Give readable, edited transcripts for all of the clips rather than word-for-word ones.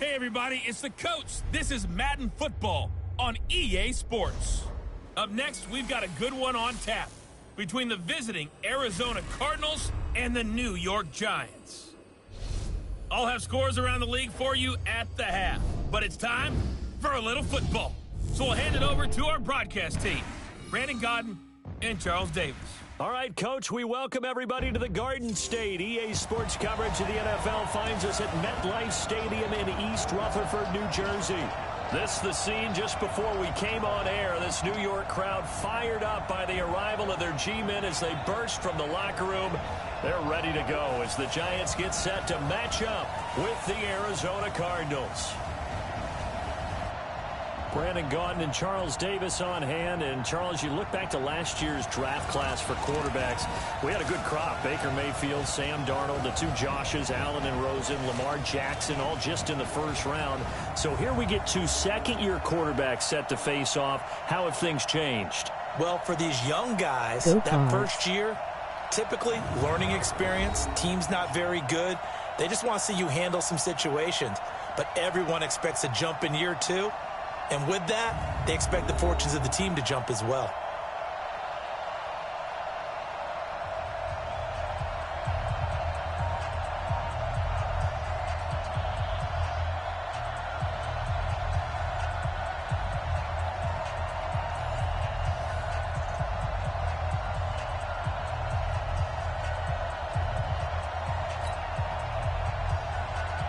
Hey everybody, it's the coach. This is Madden Football on EA Sports. Up next, we've got a good one on tap between the visiting Arizona Cardinals and the New York Giants. I'll have scores around the league for you at the half, but it's time for a little football. So we'll hand it over to our broadcast team, Brandon Godden and Charles Davis. All right, Coach, we welcome everybody to the Garden State. EA Sports coverage of the NFL finds us at MetLife Stadium in East Rutherford, New Jersey. This the scene just before we came on air. This New York crowd fired up by the arrival of their G-men as they burst from the locker room. They're ready to go as the Giants get set to match up with the Arizona Cardinals. Brandon Gaudin and Charles Davis on hand. And, Charles, you look back to last year's draft class for quarterbacks. We had a good crop. Baker Mayfield, Sam Darnold, the two Joshes, Allen and Rosen, Lamar Jackson, all just in the first round. So here we get two second-year quarterbacks set to face off. How have things changed? Well, for these young guys, that first year, typically learning experience, team's not very good. They just want to see you handle some situations. But everyone expects a jump in year two. And with that, they expect the fortunes of the team to jump as well.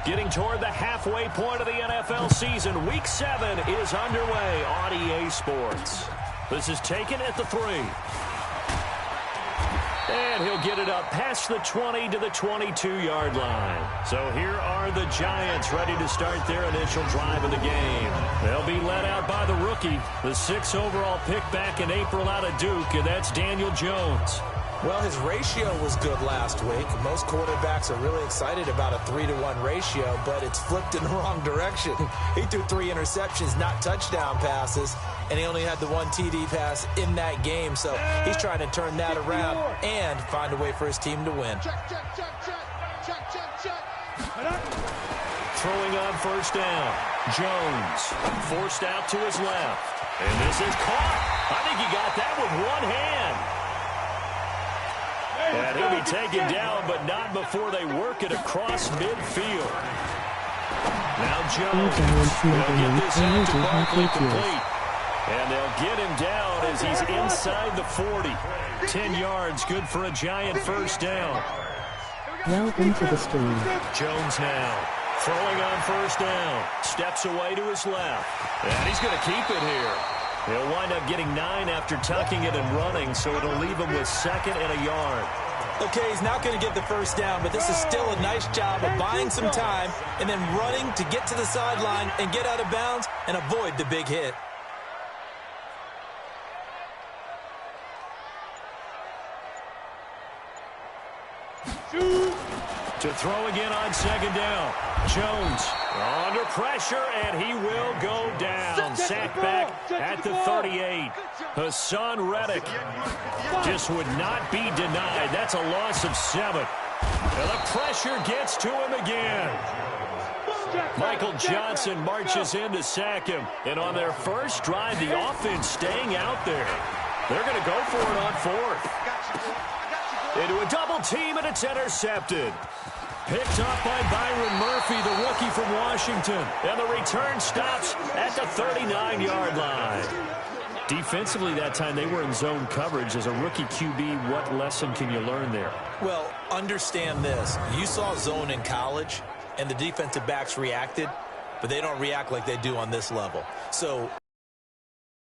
Getting toward the halfway point of the NFL season, Week 7 is underway on EA Sports. This is taken at the 3. And he'll get it up past the 20 to the 22-yard line. So here are the Giants ready to start their initial drive of the game. They'll be led out by the rookie, the 6th overall pick back in April out of Duke, and that's Daniel Jones. Well, his ratio was good last week. Most quarterbacks are really excited about a 3-to-1 ratio, but it's flipped in the wrong direction. He threw 3 interceptions, not touchdown passes, and he only had the 1 TD pass in that game. So he's trying to turn that around and find a way for his team to win. Throwing on first down. Jones forced out to his left. And this is caught. I think he got that with one hand. And he'll be taken down, but not before they work it across midfield. Now Jones will get this out to Barkley complete. And they'll get him down as he's inside the 40. 10 yards, good for a Giant first down. Welcome to the stream. Jones now throwing on first down. Steps away to his left. And he's going to keep it here. He'll wind up getting 9 after tucking it and running, so it'll leave him with 2nd and a yard. Okay, he's not going to get the first down, but this is still a nice job of buying some time and then running to get to the sideline and get out of bounds and avoid the big hit. To throw again on 2nd down. Jones under pressure, and he will go down. Sacked back at the 38. Hassan Reddick just would not be denied. That's a loss of 7. And the pressure gets to him again. Michael Johnson marches in to sack him. And on their first drive, the offense staying out there. They're going to go for it on 4th. Into a double team, and it's intercepted. Picked up by Byron Murphy, the rookie from Washington. And the return stops at the 39-yard line. Defensively that time, they were in zone coverage. As a rookie QB, what lesson can you learn there? Well, understand this. You saw zone in college, and the defensive backs reacted, but they don't react like they do on this level. So,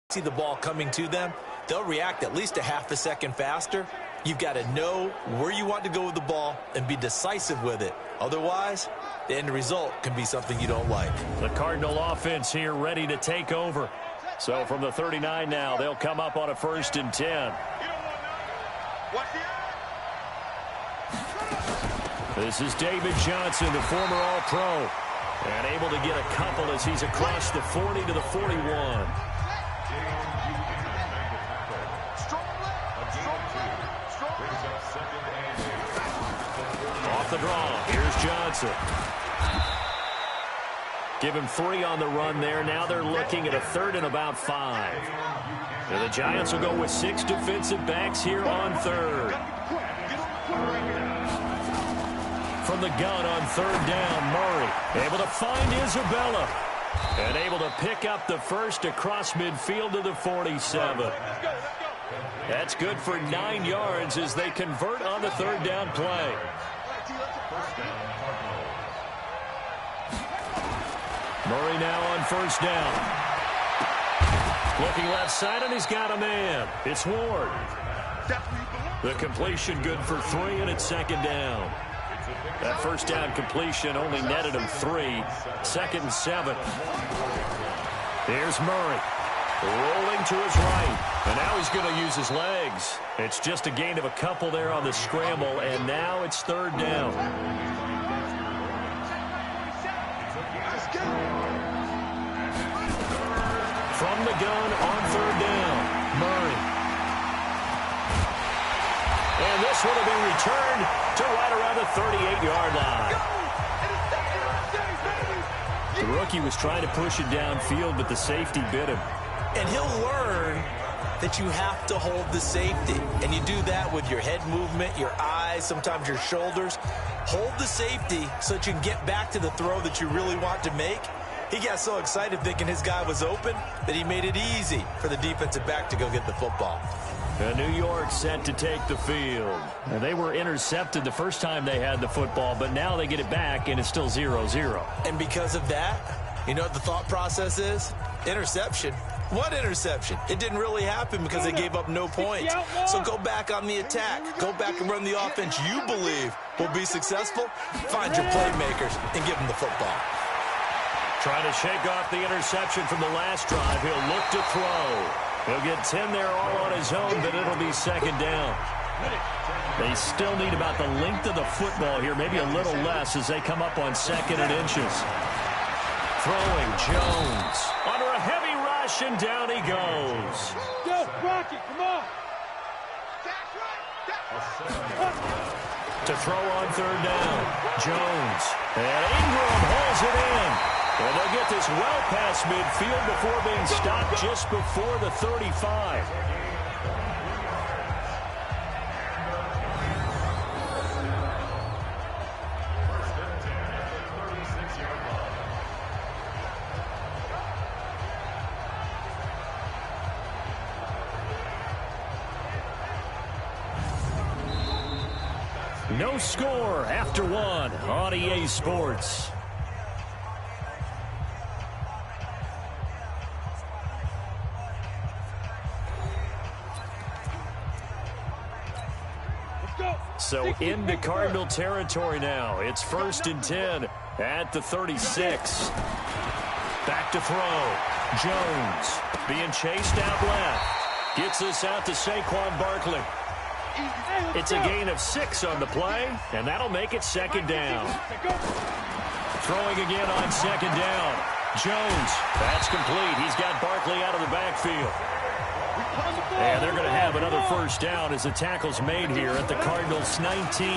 see the ball coming to them, they'll react at least a half a second faster. You've got to know where you want to go with the ball and be decisive with it. Otherwise, the end result can be something you don't like. The Cardinal offense here ready to take over. So from the 39 now, they'll come up on a 1st and 10. This is David Johnson, the former All-Pro, and able to get a couple as he's across the 40 to the 41. Off the draw, here's Johnson. Give him 3 on the run there. Now they're looking at a 3rd and about 5. And the Giants will go with 6 defensive backs here on 3rd. From the gun on 3rd down, Murray able to find Isabella. And able to pick up the first across midfield to the 47. That's good for 9 yards as they convert on the 3rd down play. Murray now on 1st down. Looking left side, and he's got a man. It's Ward. The completion good for 3, and it's 2nd down. That 1st down completion only netted him 3. 2nd and 7. Here's Murray. Rolling to his right. And now he's going to use his legs. It's just a gain of a couple there on the scramble, and now it's 3rd down. From the gun on 3rd down, Murray. And this will have been returned to right around the 38-yard line. The rookie was trying to push it downfield, but the safety bit him. And he'll learn that you have to hold the safety. And you do that with your head movement, your eyes, sometimes your shoulders. Hold the safety so that you can get back to the throw that you really want to make. He got so excited thinking his guy was open that he made it easy for the defensive back to go get the football. And New York set to take the field. And they were intercepted the first time they had the football, but now they get it back, and it's still 0-0. And because of that, you know what the thought process is? Interception. What interception? It didn't really happen because they gave up no points. So go back on the attack. Go back and run the offense you believe will be successful. Find your playmakers and give them the football. Trying to shake off the interception from the last drive. He'll look to throw. He'll get 10 there all on his own, but it'll be 2nd down. They still need about the length of the football here, maybe a little less as they come up on 2nd and inches. Throwing Jones under a heavy rush, and down he goes. Go, Rocky, come on. To throw on 3rd down, Jones. And Ingram holds it in. And they'll get this well past midfield before being stopped just before the 35. No score after 1 on EA Sports. So into Cardinal territory now. It's 1st and 10 at the 36. Back to throw. Jones being chased out left. Gets this out to Saquon Barkley. It's a gain of 6 on the play, and that'll make it 2nd down. Throwing again on 2nd down. Jones, that's complete. He's got Barkley out of the backfield. And they're going to have another 1st down as the tackle's made here at the Cardinals' 19.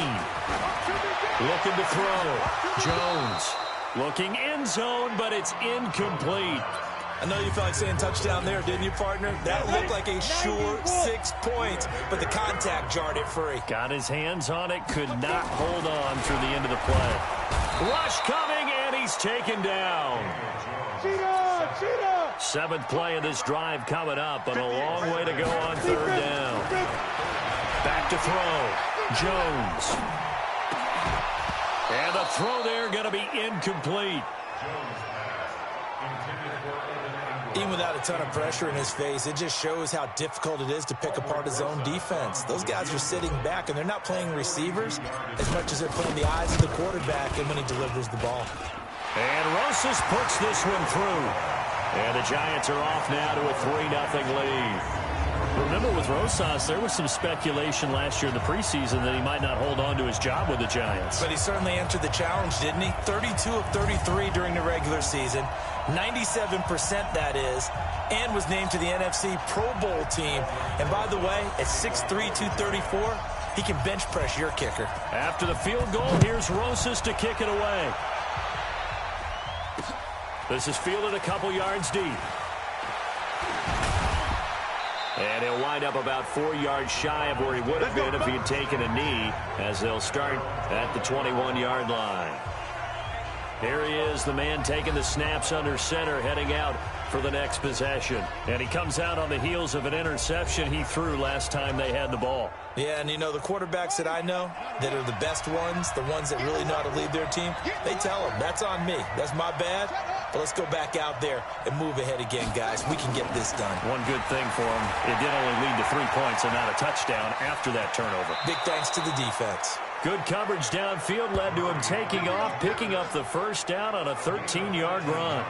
Looking to throw. Jones looking end zone, but it's incomplete. I know you felt like saying touchdown there, didn't you, partner? That looked like a sure 6 points, but the contact jarred it free. Got his hands on it, could not hold on through the end of the play. Rush coming, and he's taken down. 7th play of this drive coming up, but a long way to go on 3rd down. Back to throw. Jones. And the throw there going to be incomplete. Even without a ton of pressure in his face, it just shows how difficult it is to pick apart his own defense. Those guys are sitting back, and they're not playing receivers as much as they're playing the eyes of the quarterback and when he delivers the ball. And Rosas puts this one through. And the Giants are off now to a 3-0 lead. Remember, with Rosas, there was some speculation last year in the preseason that he might not hold on to his job with the Giants. But he certainly answered the challenge, didn't he? 32 of 33 during the regular season. 97% that is, and was named to the NFC Pro Bowl team. And by the way, at 6'3", 234, he can bench press your kicker. After the field goal, here's Rosas to kick it away. This is fielded a couple yards deep. And he'll wind up about 4 yards shy of where he would have been if he had taken a knee, as they'll start at the 21-yard line. Here he is, the man taking the snaps under center, heading out for the next possession. And he comes out on the heels of an interception he threw last time they had the ball. Yeah, and you know, the quarterbacks that I know that are the best ones, the ones that really know how to lead their team, they tell them, that's on me. That's my bad. But let's go back out there and move ahead again, guys. We can get this done. One good thing for him, it did only lead to 3 points and not a touchdown after that turnover. Big thanks to the defense. Good coverage downfield led to him taking off, picking up the first down on a 13-yard run.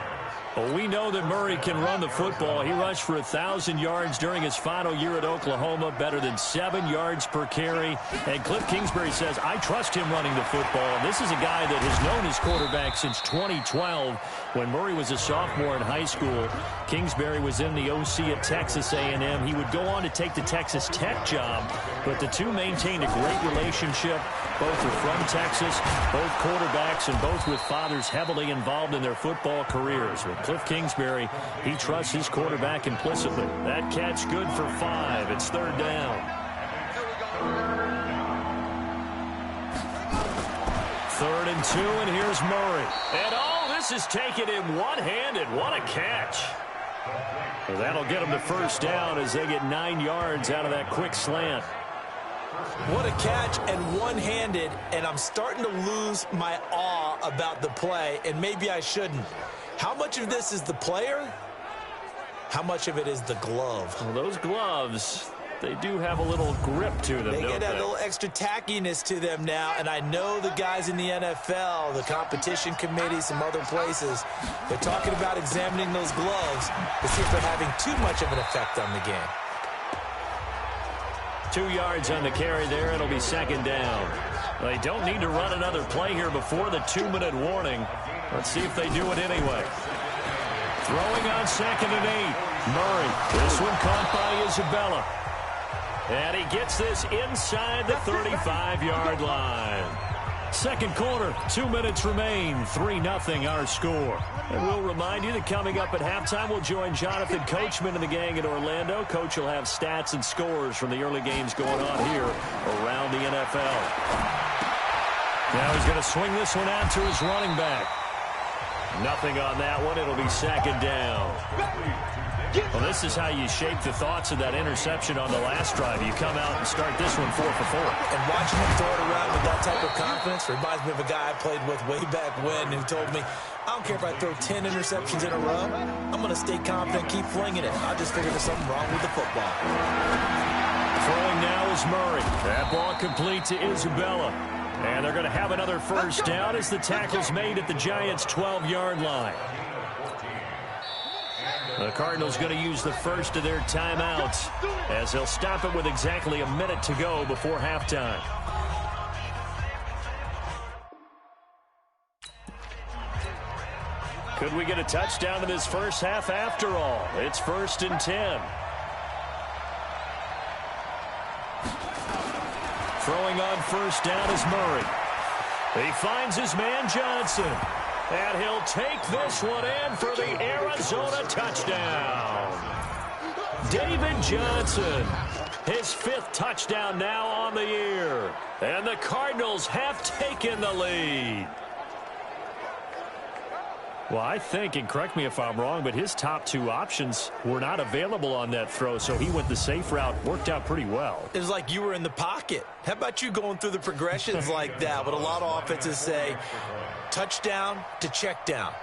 Well, we know that Murray can run the football. He rushed for 1,000 yards during his final year at Oklahoma, better than 7 yards per carry. And Cliff Kingsbury says, I trust him running the football. And this is a guy that has known his quarterback since 2012 when Murray was a sophomore in high school. Kingsbury was in the OC at Texas A&M. He would go on to take the Texas Tech job, but the two maintained a great relationship. Both are from Texas, both quarterbacks, and both with fathers heavily involved in their football careers. With Cliff Kingsbury, he trusts his quarterback implicitly. That catch good for 5. It's 3rd down. 3rd and 2, and here's Murray. And this is taken in one-handed. What a catch. Well, that'll get him to first down as they get 9 yards out of that quick slant. What a catch, and one-handed, and I'm starting to lose my awe about the play, and maybe I shouldn't. How much of this is the player? How much of it is the glove? Well, those gloves, they do have a little grip to them, They don't get a little extra tackiness to them now, and I know the guys in the NFL, the competition committee, some other places, they're talking about examining those gloves to see if they're having too much of an effect on the game. 2 yards on the carry there. It'll be 2nd down. They don't need to run another play here before the 2-minute warning. Let's see if they do it anyway. Throwing on 2nd and 8. Murray. This one caught by Isabella. And he gets this inside the 35-yard line. Second quarter, 2 minutes remain. 3-0 our score. And we'll remind you that coming up at halftime, we'll join Jonathan Coachman and the gang in Orlando. Coach will have stats and scores from the early games going on here around the NFL. Now he's going to swing this one out to his running back. Nothing on that one. It'll be 2nd down. Well, this is how you shape the thoughts of that interception on the last drive. You come out and start this one 4 for 4. And watching him throw it around with that type of confidence reminds me of a guy I played with way back when who told me, I don't care if I throw 10 interceptions in a row. I'm going to stay confident, keep flinging it. I just figured there's something wrong with the football. Throwing now is Murray. That ball complete to Isabella. And they're going to have another first down as the tackle's made at the Giants' 12-yard line. The Cardinals going to use the first of their timeouts as they'll stop it with exactly a minute to go before halftime. Could we get a touchdown in this first half after all? It's 1st and 10. Throwing on first down is Murray. He finds his man Johnson. And he'll take this one in for the Arizona touchdown. David Johnson, his 5th touchdown now on the year. And the Cardinals have taken the lead. Well, I think, and correct me if I'm wrong, but his top 2 options were not available on that throw, so he went the safe route. Worked out pretty well. It was like you were in the pocket. How about you going through the progressions like that? But a lot of offenses say, touchdown to check down.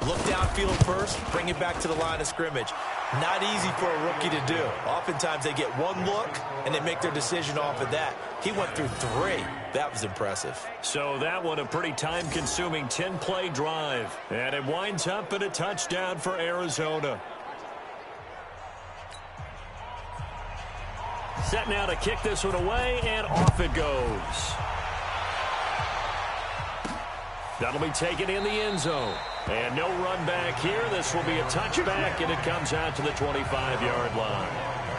Look downfield first, bring it back to the line of scrimmage. Not easy for a rookie to do. Oftentimes they get one look and they make their decision off of that. He went through 3. That was impressive. So that one a pretty time-consuming 10-play drive. And it winds up in a touchdown for Arizona. Set now to kick this one away, and off it goes. That'll be taken in the end zone. And no run back here. This will be a touchback, and it comes out to the 25-yard line.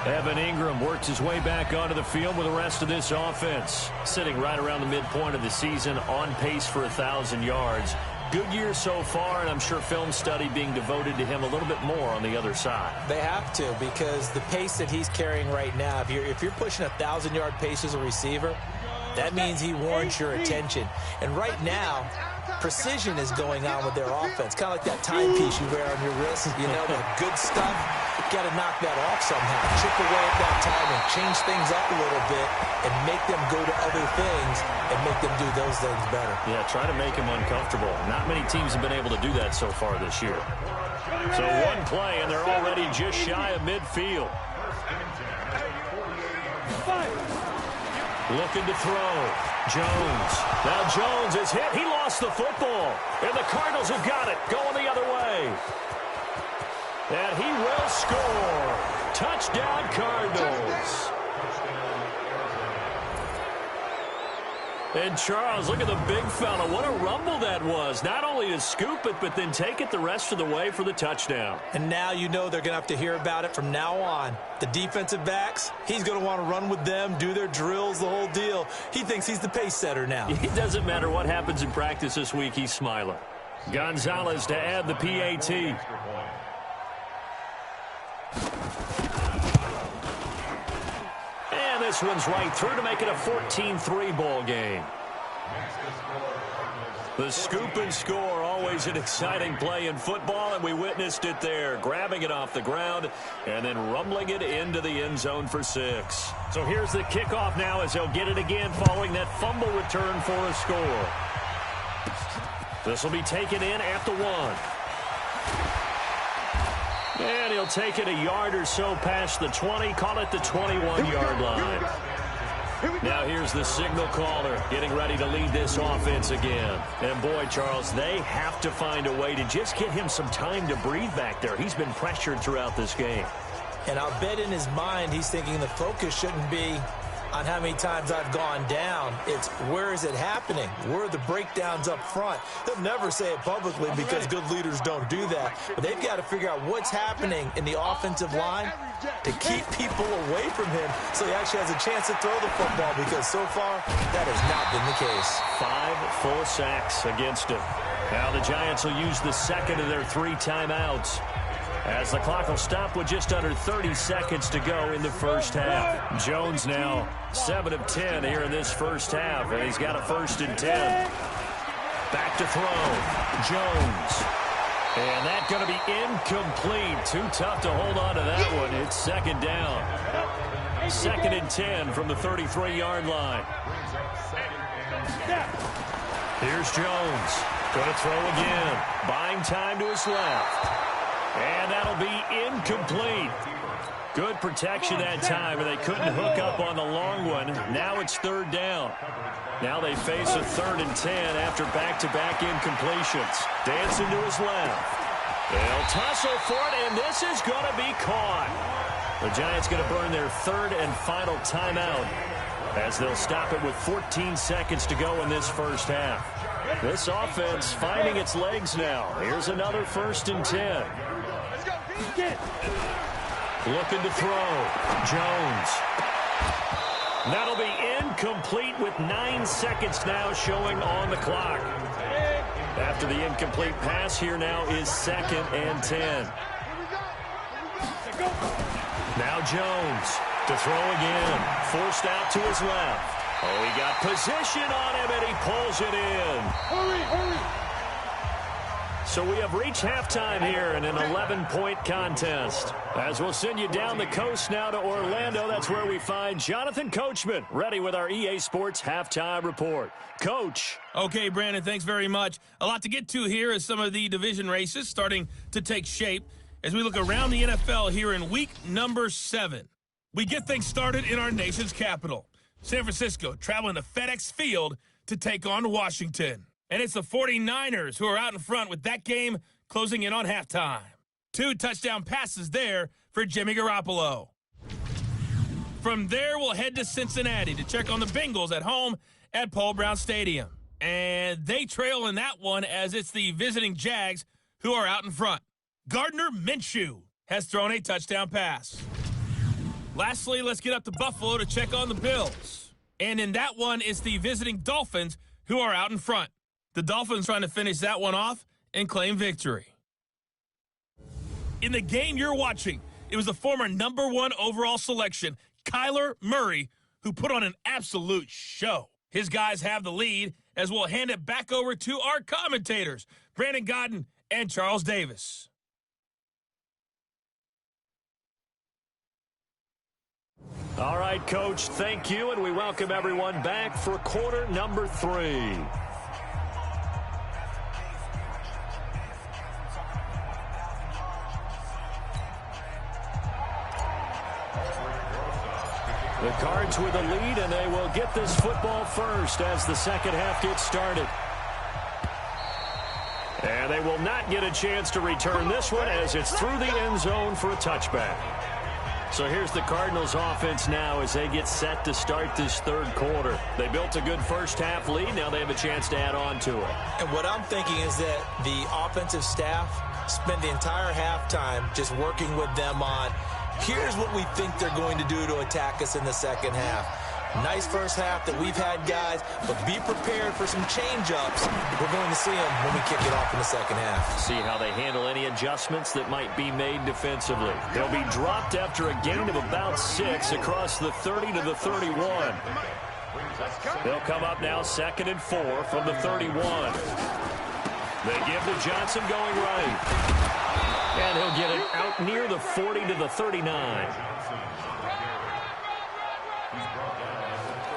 Evan Ingram works his way back onto the field with the rest of this offense. Sitting right around the midpoint of the season, on pace for 1,000 yards. good year so far, and I'm sure film study being devoted to him a little bit more on the other side. They have to, because the pace that he's carrying right now, if you're pushing 1,000-yard pace as a receiver, that means he warrants your attention. And right now, precision is going on with their offense. Kind of like that timepiece you wear on your wrist. You know, the good stuff. Got to knock that off somehow. Chip away at that time and change things up a little bit and make them go to other things and make them do those things better. Yeah, try to make him uncomfortable. Not many teams have been able to do that so far this year. So one play, and they're already just shy of midfield. Looking to throw. Jones. Now Jones is hit. He lost the football. And the Cardinals have got it. Going the other way. And he will score. Touchdown, Cardinals. And Charles, look at the big fella. What a rumble that was. Not only to scoop it, but then take it the rest of the way for the touchdown. And now you know they're going to have to hear about it from now on. The defensive backs, he's going to want to run with them, do their drills, the whole deal. He thinks he's the pace setter now. It doesn't matter what happens in practice this week, he's smiling. Gonzalez to add the PAT. And this one's right through to make it a 14-3 ball game. The scoop and score, always an exciting play in football, and we witnessed it there, grabbing it off the ground and then rumbling it into the end zone for 6. So here's the kickoff now as they'll get it again following that fumble return for a score. This will be taken in at the 1. And he'll take it a yard or so past the 20, call it the 21-yard line. Now here's the signal caller getting ready to lead this offense again. And boy, Charles, they have to find a way to just get him some time to breathe back there. He's been pressured throughout this game. And I'll bet in his mind he's thinking the focus shouldn't be on how many times I've gone down. It's where is it happening? Where are the breakdowns up front? They'll never say it publicly because good leaders don't do that. But they've got to figure out what's happening in the offensive line to keep people away from him so he actually has a chance to throw the football, because so far that has not been the case. 5 full sacks against him. Now the Giants will use the second of their 3 timeouts, as the clock will stop with just under 30 seconds to go in the first half. Jones now 7 of 10 here in this first half, and he's got a 1st and 10. Back to throw. Jones. And that's going to be incomplete. Too tough to hold on to that one. It's 2nd down. 2nd and 10 from the 33-yard line. Here's Jones. Going to throw again. Buying time to his left. And that'll be incomplete. Good protection that time, and they couldn't hook up on the long one. Now it's 3rd down. Now they face a 3rd and 10 after back-to-back incompletions. Dancing to his left. They'll tussle for it, and this is going to be caught. The Giants going to burn their 3rd and final timeout as they'll stop it with 14 seconds to go in this first half. This offense finding its legs now. Here's another 1st and 10. Looking to throw. Jones. That'll be incomplete with 9 seconds now showing on the clock. After the incomplete pass, here now is 2nd and 10. Now Jones to throw again. Forced out to his left. Oh, he got position on him, and he pulls it in. Hurry. So we have reached halftime here in an 11-point contest. As we'll send you down the coast now to Orlando, that's where we find Jonathan Coachman ready with our EA Sports Halftime Report. Coach. Okay, Brandon, thanks very much. A lot to get to here as some of the division races starting to take shape as we look around the NFL here in week number 7. We get things started in our nation's capital. San Francisco traveling to FedEx Field to take on Washington. And it's the 49ers who are out in front with that game closing in on halftime. 2 touchdown passes there for Jimmy Garoppolo. From there, we'll head to Cincinnati to check on the Bengals at home at Paul Brown Stadium. And they trail in that one as it's the visiting Jags who are out in front. Gardner Minshew has thrown a touchdown pass. Lastly, let's get up to Buffalo to check on the Bills. And in that one, it's the visiting Dolphins who are out in front. The Dolphins trying to finish that one off and claim victory. In the game you're watching, it was the former #1 overall selection, Kyler Murray, who put on an absolute show. His guys have the lead as we'll hand it back over to our commentators, Brandon Godden and Charles Davis. All right, Coach, thank you, and we welcome everyone back for quarter number 3. The Cards with a lead, and they will get this football first as the second half gets started. And they will not get a chance to return this one as it's through the end zone for a touchback. So here's the Cardinals offense now as they get set to start this third quarter. They built a good first half lead. Now they have a chance to add on to it. And what I'm thinking is that the offensive staff spent the entire halftime just working with them on, here's what we think they're going to do to attack us in the second half. Nice first half that we've had, guys, but be prepared for some change-ups. We're going to see them when we kick it off in the second half. See how they handle any adjustments that might be made defensively. They'll be dropped after a gain of about 6 across the 30 to the 31. They'll come up now 2nd and 4 from the 31. They give to Johnson going right. And he'll get it out near the 40 to the 39.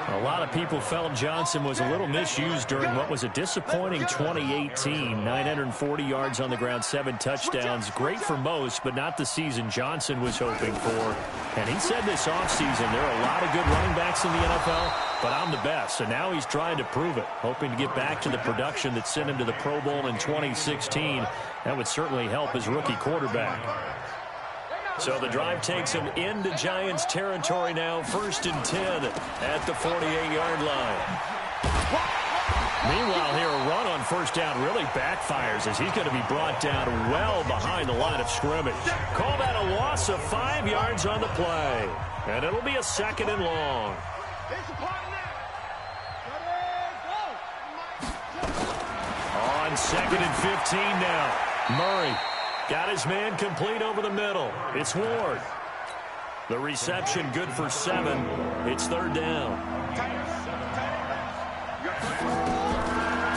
A lot of people felt Johnson was a little misused during what was a disappointing 2018. 940 yards on the ground, 7 touchdowns. Great for most, but not the season Johnson was hoping for. And he said this offseason, there are a lot of good running backs in the NFL, but I'm the best. And now he's trying to prove it, hoping to get back to the production that sent him to the Pro Bowl in 2016. That would certainly help his rookie quarterback. So the drive takes him into Giants territory now, 1st and 10 at the 48-yard line. Meanwhile, here a run on first down really backfires as he's going to be brought down well behind the line of scrimmage. Call that a loss of 5 yards on the play. And it'll be a 2nd and long. On 2nd and 15 now. Murray got his man complete over the middle. It's Ward. The reception good for 7. It's 3rd down.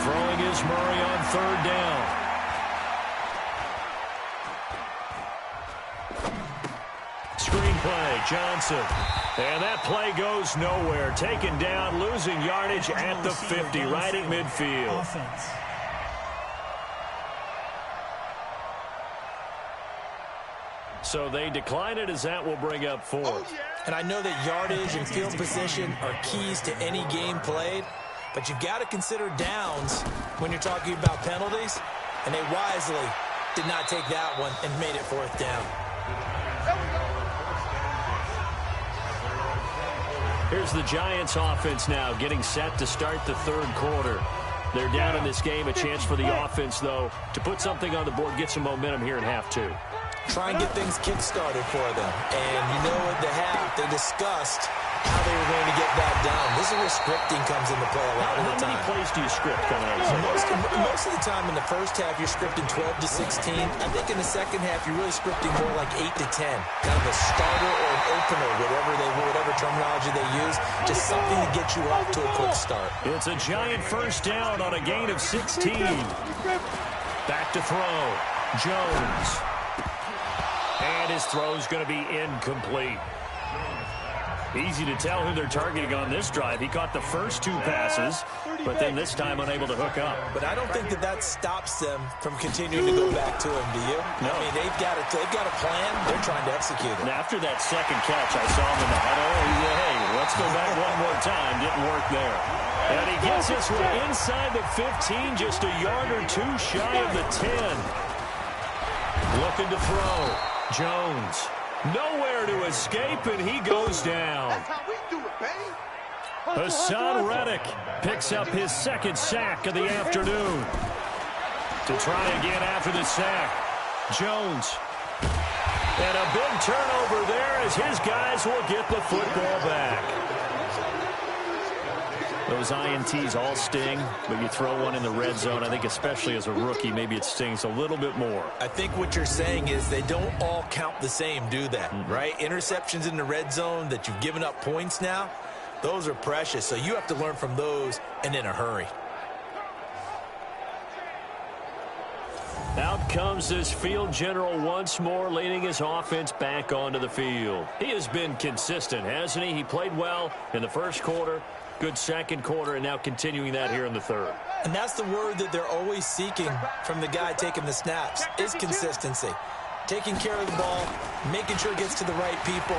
Throwing is Murray on 3rd down. Screen play, Johnson. And that play goes nowhere. Taken down, losing yardage at the 50, right at midfield. So they decline it as that will bring up 4th. And I know that yardage and field position are keys to any game played, but you've got to consider downs when you're talking about penalties, and they wisely did not take that one and made it 4th down. Here's the Giants offense now getting set to start the third quarter. They're down in this game. A chance for the offense, though, to put something on the board, get some momentum here in half 2. Try and get things kick-started for them. And you know at the half, they discussed how they were going to get that done. This is where scripting comes into play a lot of the time. How many plays do you script coming out of the Most of the time in the first half, you're scripting 12 to 16. I think in the second half, you're really scripting more like 8 to 10. Kind of a starter or an opener, whatever terminology they use. Just something to get you off to a quick start. It's a Giant first down on a gain of 16. Back to throw. Jones. And his throw's going to be incomplete. Easy to tell who they're targeting on this drive. He caught the first 2 passes, but then this time unable to hook up. But I don't think that stops them from continuing to go back to him, do you? No. I mean, they've got a plan. They're trying to execute it. And after that second catch, I saw him in the huddle. He said, hey, let's go back one more time. Didn't work there. And he gets this one inside the 15, just a yard or 2 shy of the 10. Looking to throw. Jones. Nowhere to escape, and he goes down. That's how we do it, baby. Hassan Reddick picks up his 2nd sack of the afternoon. To try again after the sack. Jones. And a big turnover there as his guys will get the football back. The those INTs all sting, but you throw one in the red zone, I think especially as a rookie, maybe it stings a little bit more. I think what you're saying is they don't all count the same, do they? Right? Interceptions in the red zone that you've given up points now, those are precious. So you have to learn from those and in a hurry. Out comes this field general once more, leading his offense back onto the field. He has been consistent, hasn't he? He played well in the first quarter, good second quarter, and now continuing that here in the third. And that's the word that they're always seeking from the guy taking the snaps, is consistency. Taking care of the ball, making sure it gets to the right people,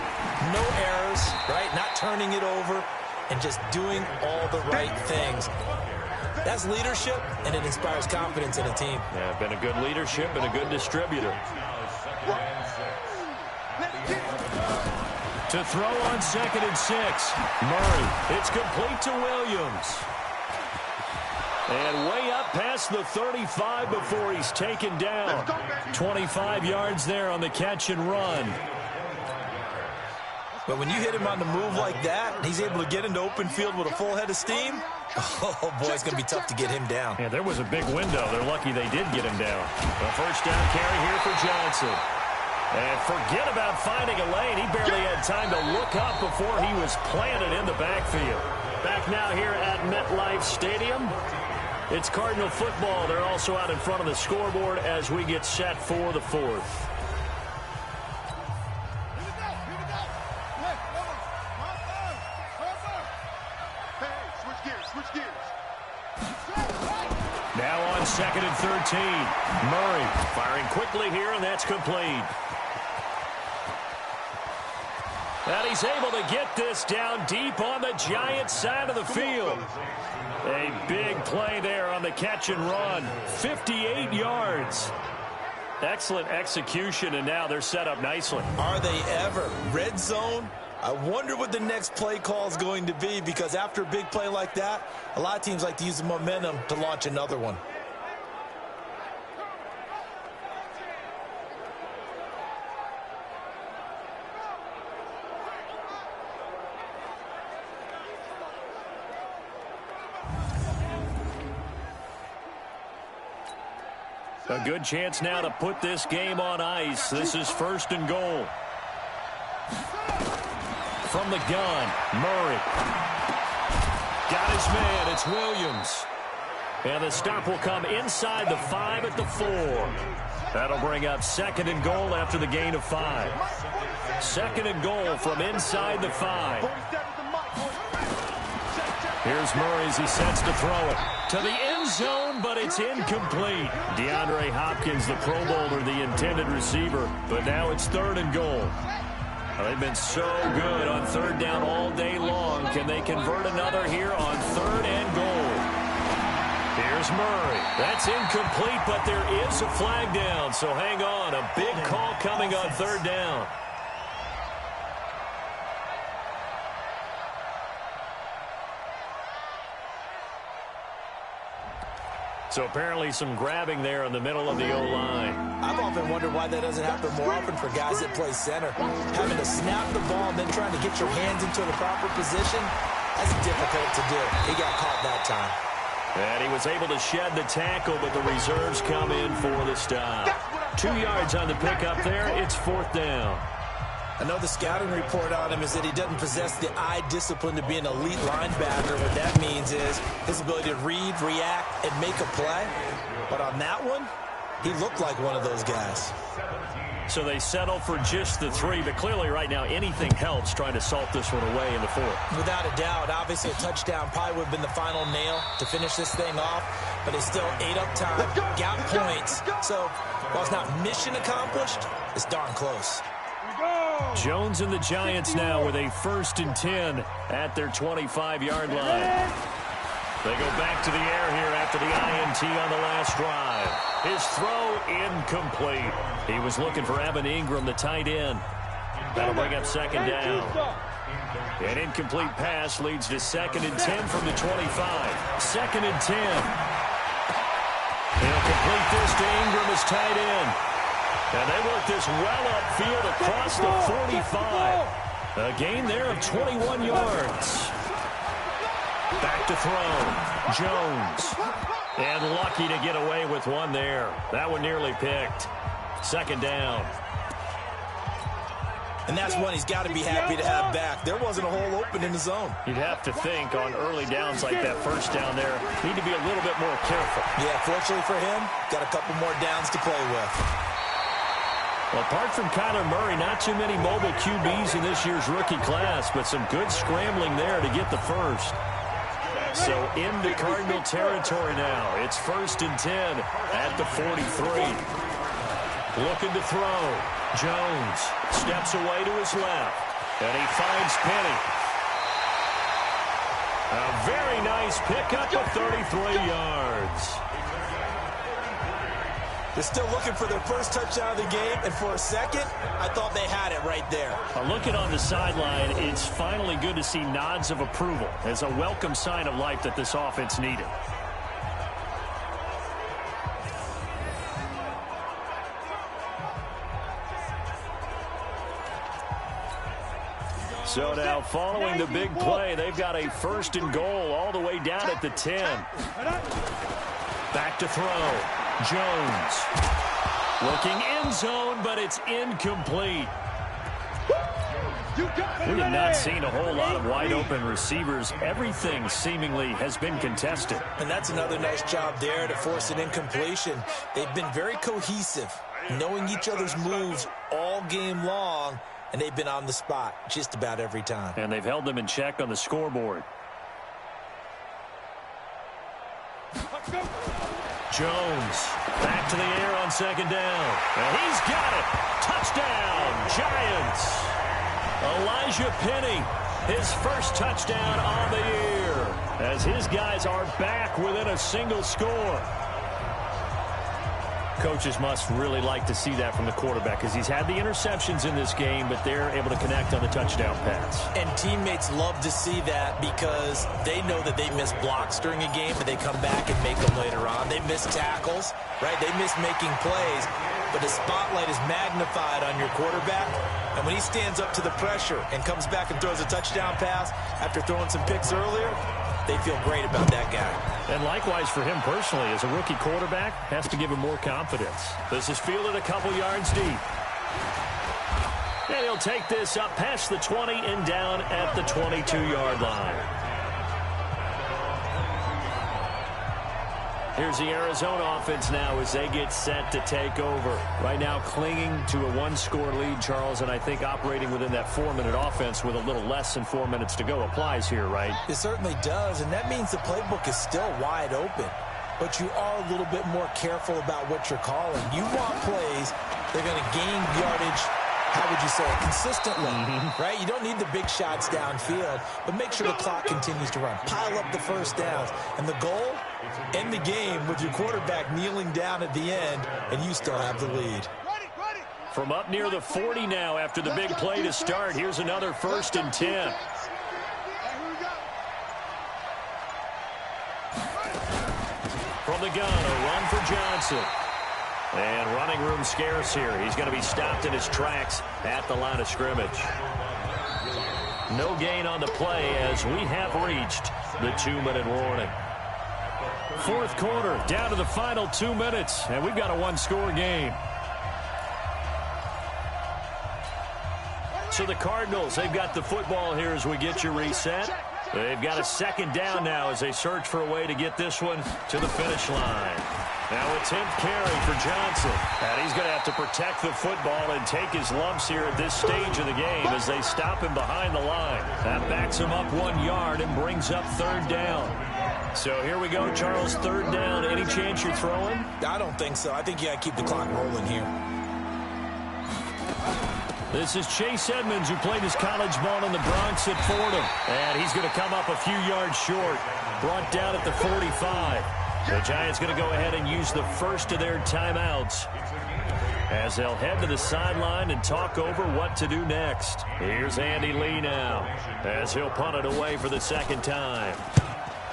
no errors, right? Not turning it over, and just doing all the right things. That's leadership, and it inspires confidence in a team. Yeah, been a good leadership and a good distributor. To throw on 2nd and 6. Murray. It's complete to Williams. And way up past the 35 before he's taken down. 25 yards there on the catch and run. But when you hit him on the move like that, and he's able to get into open field with a full head of steam, oh, boy, it's going to be tough to get him down. Yeah, there was a big window. They're lucky they did get him down. A first down carry here for Johnson. And forget about finding a lane. He barely had time to look up before he was planted in the backfield. Back now here at MetLife Stadium. It's Cardinal football. They're also out in front of the scoreboard as we get set for the fourth. Now on 2nd and 13. Murray firing quickly here, and that's complete. And he's able to get this down deep on the Giants' side of the field. A big play there on the catch and run. 58 yards. Excellent execution, and now they're set up nicely. Are they ever? Red zone? I wonder what the next play call is going to be, because after a big play like that, a lot of teams like to use the momentum to launch another one. A good chance now to put this game on ice. This is 1st and goal. From the gun, Murray. Got his man, it's Williams. And the stop will come inside the 5 at the 4. That'll bring up 2nd and goal after the gain of 5. 2nd and goal from inside the 5. Here's Murray as he sets to throw it. To the end zone, but it's incomplete. DeAndre Hopkins, the Pro Bowler, the intended receiver. But now it's 3rd and goal. They've been so good on 3rd down all day long. Can they convert another here on 3rd and goal? Here's Murray. That's incomplete, but there is a flag down. So hang on. A big call coming on 3rd down. So apparently some grabbing there in the middle of the O-line. I've often wondered why that doesn't happen more often for guys that play center. Having to snap the ball and then trying to get your hands into the proper position, that's difficult to do. He got caught that time. And he was able to shed the tackle, but the reserves come in for the stop. 2 yards on the pickup there. It's 4th down. I know the scouting report on him is that he doesn't possess the eye discipline to be an elite linebacker. What that means is his ability to read, react, and make a play. But on that one, he looked like one of those guys. So they settle for just the 3, but clearly right now anything helps trying to salt this one away in the 4th. Without a doubt, obviously a touchdown probably would have been the final nail to finish this thing off, but it still ate up time, got points. So while it's not mission accomplished, it's darn close. Jones and the Giants now with a 1st and 10 at their 25-yard line. They go back to the air here after the INT on the last drive. His throw incomplete. He was looking for Evan Ingram, the tight end. That'll bring up 2nd down. An incomplete pass leads to 2nd and 10 from the 25. 2nd and 10. He'll complete this to Ingram as tight end. And they work this well upfield across the 45. A gain there of 21 yards. Back to throw. Jones. And lucky to get away with one there. That one nearly picked. Second down. And that's one he's got to be happy to have back. There wasn't a hole open in the zone. You'd have to think on early downs like that first down there, need to be a little bit more careful. Yeah, fortunately for him, got a couple more downs to play with. Well, apart from Kyler Murray, not too many mobile QBs in this year's rookie class, but some good scrambling there to get the first. So into Cardinal territory now. It's 1st and 10 at the 43. Looking to throw. Jones steps away to his left. And he finds Penny. A very nice pickup of 33 yards. They're still looking for their first touchdown of the game, and for a second, I thought they had it right there. Looking on the sideline, it's finally good to see nods of approval as a welcome sign of life that this offense needed. So now following the big play, they've got a 1st and goal all the way down at the 10. Back to throw. Jones. Looking end zone, but it's incomplete. We have not seen a whole lot of wide open receivers. Everything seemingly has been contested. And that's another nice job there to force an incompletion. They've been very cohesive, knowing each other's moves all game long, and they've been on the spot just about every time. And they've held them in check on the scoreboard. Jones back to the air on 2nd down. And he's got it. Touchdown, Giants. Elijah Penny, his first touchdown on the year, as his guys are back within a single score. Coaches must really like to see that from the quarterback because he's had the interceptions in this game, but they're able to connect on the touchdown pass. And teammates love to see that because they know that they miss blocks during a game, but they come back and make them later on. They miss tackles, right? They miss making plays, but the spotlight is magnified on your quarterback. And when he stands up to the pressure and comes back and throws a touchdown pass after throwing some picks earlier, they feel great about that guy. And likewise for him personally, as a rookie quarterback, has to give him more confidence. This is fielded a couple yards deep. And he'll take this up past the 20 and down at the 22-yard line. Here's the Arizona offense now as they get set to take over. Right now clinging to a 1-score lead, Charles, and I think operating within that 4-minute offense with a little less than 4 minutes to go applies here, right? It certainly does, and that means the playbook is still wide open. But you are a little bit more careful about what you're calling. You want plays that are going to gain yardage, how would you say it, consistently, right? You don't need the big shots downfield, but make sure the clock continues to run. Pile up the first downs. And the goal, end the game with your quarterback kneeling down at the end, and you still have the lead. From up near the 40 now after the big play to start, here's another 1st and 10. From the gun, a run for Johnson. And running room scarce here. He's going to be stopped in his tracks at the line of scrimmage. No gain on the play as we have reached the 2-minute warning. 4th quarter, down to the final 2 minutes, and we've got a 1-score game. So the Cardinals, they've got the football here as we get you reset. They've got a 2nd down now as they search for a way to get this one to the finish line. Now a 10th carry for Johnson. And he's going to have to protect the football and take his lumps here at this stage of the game as they stop him behind the line. That backs him up 1 yard and brings up 3rd down. So here we go, Charles, 3rd down. Any chance you're throwing? I don't think so. I think you got to keep the clock rolling here. This is Chase Edmonds, who played his college ball in the Bronx at Fordham. And he's going to come up a few yards short. Brought down at the 45. The Giants going to go ahead and use the first of their timeouts as they'll head to the sideline and talk over what to do next. Here's Andy Lee now as he'll punt it away for the 2nd time.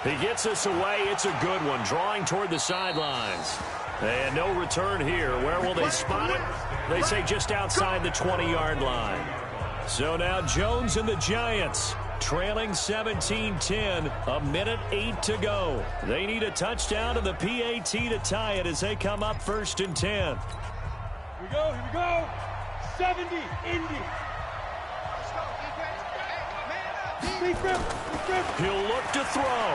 He gets us away. It's a good one, drawing toward the sidelines. And no return here. Where will they spot it? They say just outside the 20-yard line. So now Jones and the Giants trailing 17-10, a minute 8 to go. They need a touchdown to the PAT to tie it as they come up 1st and 10. Here we go. 70, Indy. He'll look to throw.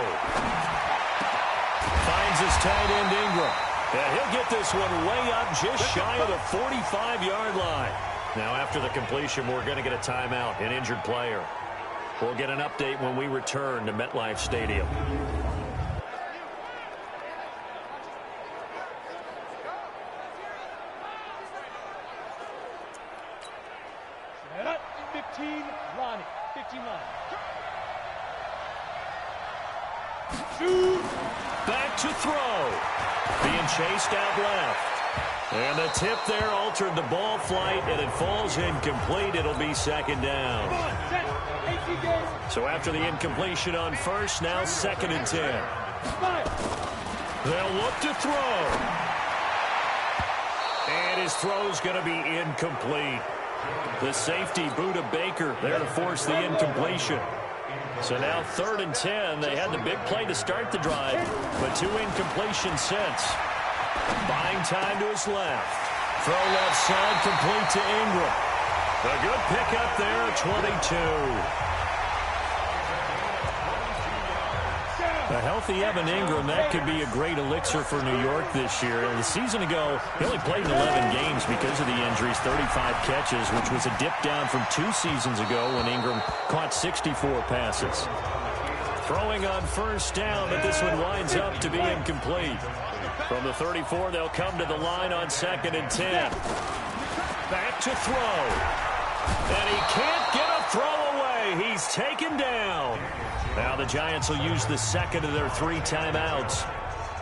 Finds his tight end Ingram. And he'll get this one way up just shy of the 45-yard line. Now after the completion, we're going to get a timeout, an injured player. We'll get an update when we return to MetLife Stadium. Back to throw. Being chased out left. And the tip there altered the ball flight, and it falls incomplete. It'll be 2nd down. So after the incompletion on first, now 2nd and 10. They'll look to throw. And his throw's going to be incomplete. The safety, Buda Baker, there to force the incompletion. So now 3rd and 10. They had the big play to start the drive, but 2 incompletions since. Buying time to his left. Throw left side, complete to Ingram. A good pickup there at 22. A healthy Evan Ingram, that could be a great elixir for New York this year. And a season ago, he only played in 11 games because of the injuries, 35 catches, which was a dip down from 2 seasons ago when Ingram caught 64 passes. Throwing on 1st down, but this one winds up to be incomplete. From the 34, they'll come to the line on 2nd and 10. Back to throw. And he can't get a throw away. He's taken down. Now the Giants will use the 2nd of their 3 timeouts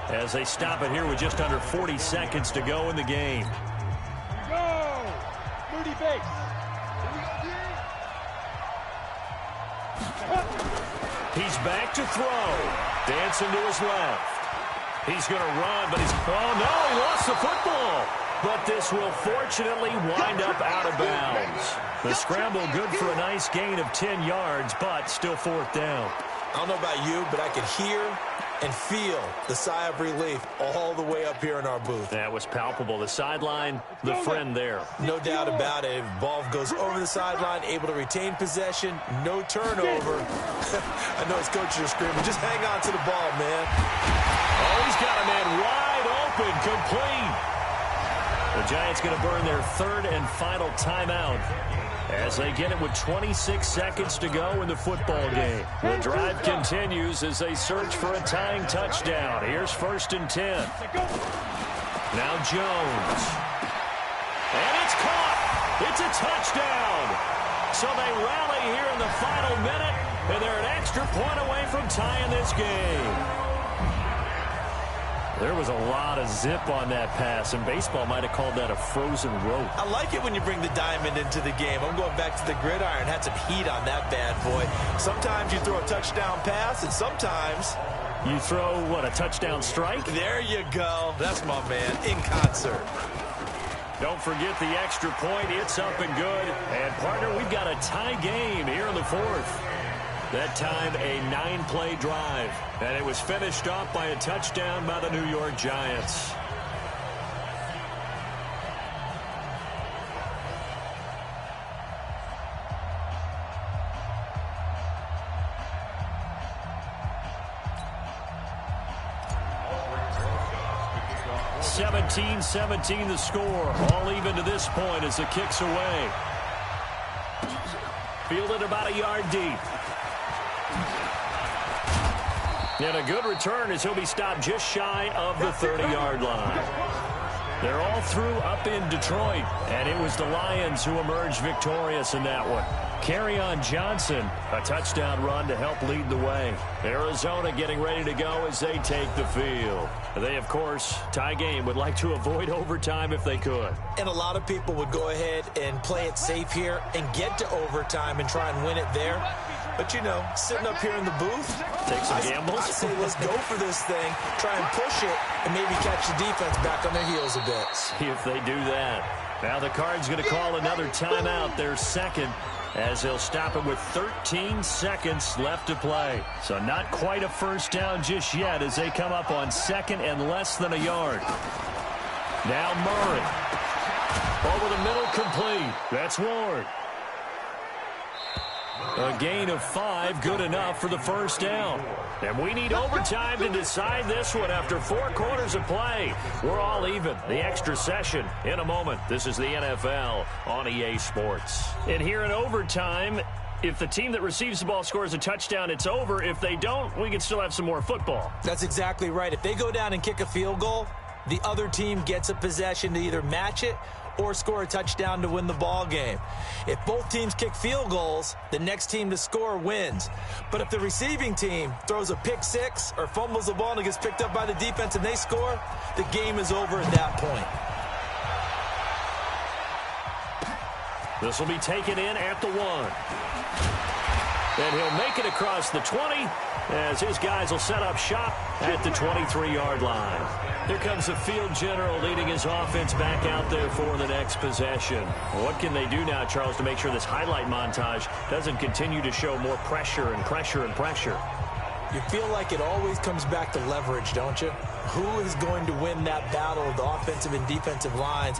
as they stop it here with just under 40 seconds to go in the game. Go! Moody base. He's back to throw. Dancing to his left. He's going to run, but oh no, he lost the football. But this will fortunately wind up out of bounds. The scramble good for a nice gain of 10 yards, but still 4th down. I don't know about you, but I could hear and feel the sigh of relief all the way up here in our booth. That was palpable. The sideline, the friend there. No doubt about it. Ball goes over the sideline, able to retain possession, no turnover. I know his coaches are screaming, just hang on to the ball, man. Oh, he's got a man wide open, complete. The Giants going to burn their 3rd and final timeout as they get it with 26 seconds to go in the football game. The drive continues as they search for a tying touchdown. Here's 1st and 10. Now Jones. And it's caught. It's a touchdown. So they rally here in the final minute, and they're an extra point away from tying this game. There was a lot of zip on that pass, and baseball might have called that a frozen rope. I like it when you bring the diamond into the game. I'm going back to the gridiron. Had some heat on that bad boy. Sometimes you throw a touchdown pass, and sometimes you throw, what, a touchdown strike? There you go. That's my man, in concert. Don't forget the extra point. It's up and good. And, partner, we've got a tie game here in the 4th. That time, a 9-play drive. And it was finished off by a touchdown by the New York Giants. (17-17) the score. All even to this point as the kick's away. Fielded about a yard deep. And a good return as he'll be stopped just shy of the 30-yard line. They're all through up in Detroit, and it was the Lions who emerged victorious in that one. Kerryon Johnson, a touchdown run to help lead the way. Arizona getting ready to go as they take the field. They, of course, tie game, would like to avoid overtime if they could. And a lot of people would go ahead and play it safe here and get to overtime and try and win it there. But, you know, sitting up here in the booth, take some gambles. I say let's go for this thing, try and push it, and maybe catch the defense back on their heels a bit. See if they do that. Now the Cards going to call another timeout, their 2nd, as he'll stop it with 13 seconds left to play. So not quite a first down just yet as they come up on second and less than a yard. Now Murray. Over the middle, complete. That's Ward. A gain of 5, good enough for the first down. And we need overtime to decide this one after 4 quarters of play. We're all even. The extra session in a moment. This is the NFL on EA Sports. And here in overtime, if the team that receives the ball scores a touchdown, it's over. If they don't, we can still have some more football. That's exactly right. If they go down and kick a field goal, the other team gets a possession to either match it or score a touchdown to win the ball game. If both teams kick field goals, the next team to score wins. But if the receiving team throws a pick six or fumbles the ball and it gets picked up by the defense and they score, the game is over at that point. This will be taken in at the 1. And he'll make it across the 20 as his guys will set up shop at the 23-yard line. Here comes the field general leading his offense back out there for the next possession. What can they do now, Charles, to make sure this highlight montage doesn't continue to show more pressure and pressure and pressure? You feel like it always comes back to leverage, don't you? Who is going to win that battle of the offensive and defensive lines?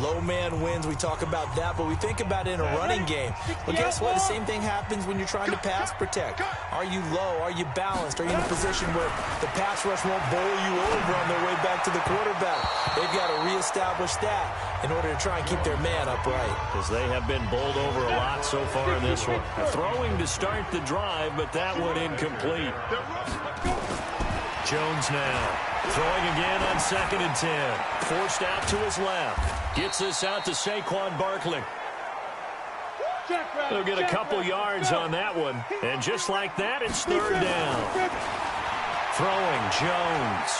Low man wins. We talk about that, but we think about it in a running game. Well, guess what? The same thing happens when you're trying to pass protect. Are you low? Are you balanced? Are you in a position where the pass rush won't bowl you over on their way back to the quarterback? They've got to reestablish that in order to try and keep their man upright. Because they have been bowled over a lot so far in this one. Throwing to start the drive, but that one incomplete. Jones now. Throwing again on 2nd and 10. Forced out to his left. Gets this out to Saquon Barkley. They'll get a couple yards on that one. And just like that, it's 3rd down. Throwing Jones.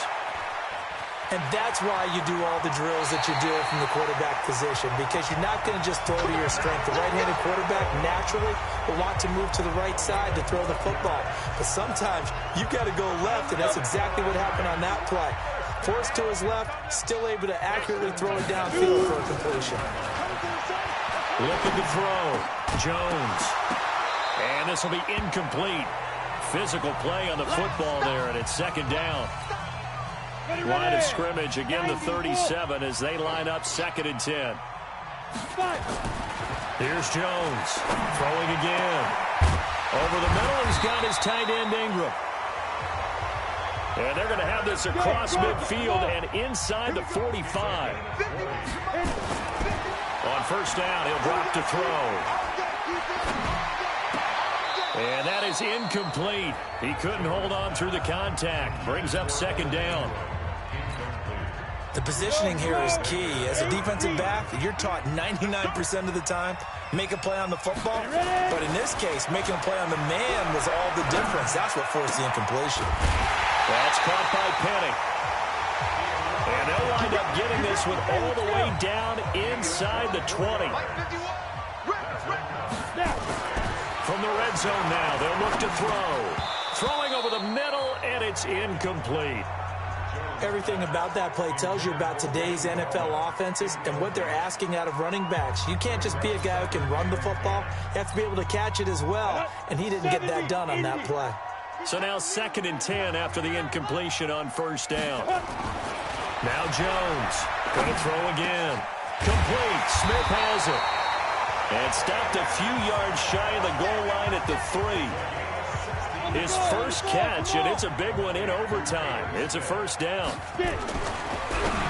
And that's why you do all the drills that you do from the quarterback position, because you're not going to just throw to your strength. The right-handed quarterback naturally will want to move to the right side to throw the football. But sometimes you've got to go left, and that's exactly what happened on that play. Forced to his left, still able to accurately throw it downfield for a completion. Looking to throw. Jones. And this will be incomplete. Physical play on the football there, and it's 2nd down. Line of scrimmage, again the 37 as they line up 2nd and 10. Here's Jones, throwing again. Over the middle, he's got his tight end Ingram. And they're going to have this across midfield and inside the 45. On 1st down, he'll drop to throw. And that is incomplete. He couldn't hold on through the contact. Brings up 2nd down. The positioning here is key. As a defensive back, you're taught 99% of the time, make a play on the football. But in this case, making a play on the man was all the difference. That's what forced the incompletion. That's caught by Penny. And they'll wind up getting this one all the way down inside the 20. From the red zone now, they'll look to throw. Throwing over the middle, and it's incomplete. Everything about that play tells you about today's NFL offenses and what they're asking out of running backs. You can't just be a guy who can run the football. You have to be able to catch it as well, and he didn't get that done on that play. So now 2nd and 10 after the incompletion on 1st down. Now Jones going to throw again. Complete. Smith has it. And stopped a few yards shy of the goal line at the 3. His first catch, and it's a big one in overtime. It's a 1st down.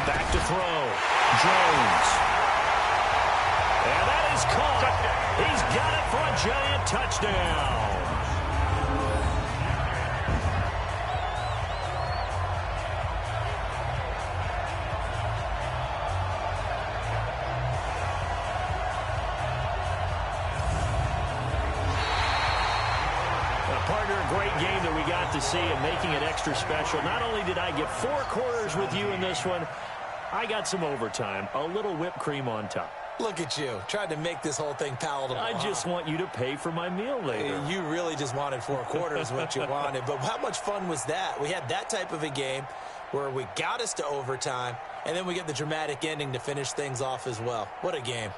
Back to throw. Jones. And that is caught. He's got it for a giant touchdown. Great game that we got to see and making it extra special. Not only did I get 4 quarters with you in this one, I got some overtime, a little whipped cream on top. Look at you, trying to make this whole thing palatable. I just want you to pay for my meal later. You really just wanted 4 quarters what you wanted. But how much fun was that? We had that type of a game where we got us to overtime, and then we get the dramatic ending to finish things off as well. What a game.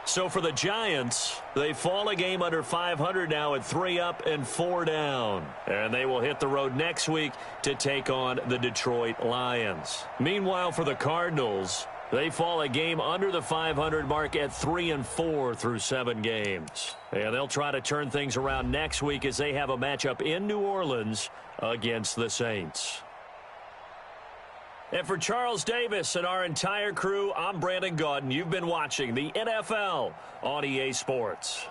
So for the Giants, they fall a game under 500 now at 3 up and 4 down. And they will hit the road next week to take on the Detroit Lions. Meanwhile, for the Cardinals, they fall a game under the 500 mark at 3 and 4 through 7 games. And they'll try to turn things around next week as they have a matchup in New Orleans against the Saints. And for Charles Davis and our entire crew, I'm Brandon Gaudin. You've been watching the NFL on EA Sports.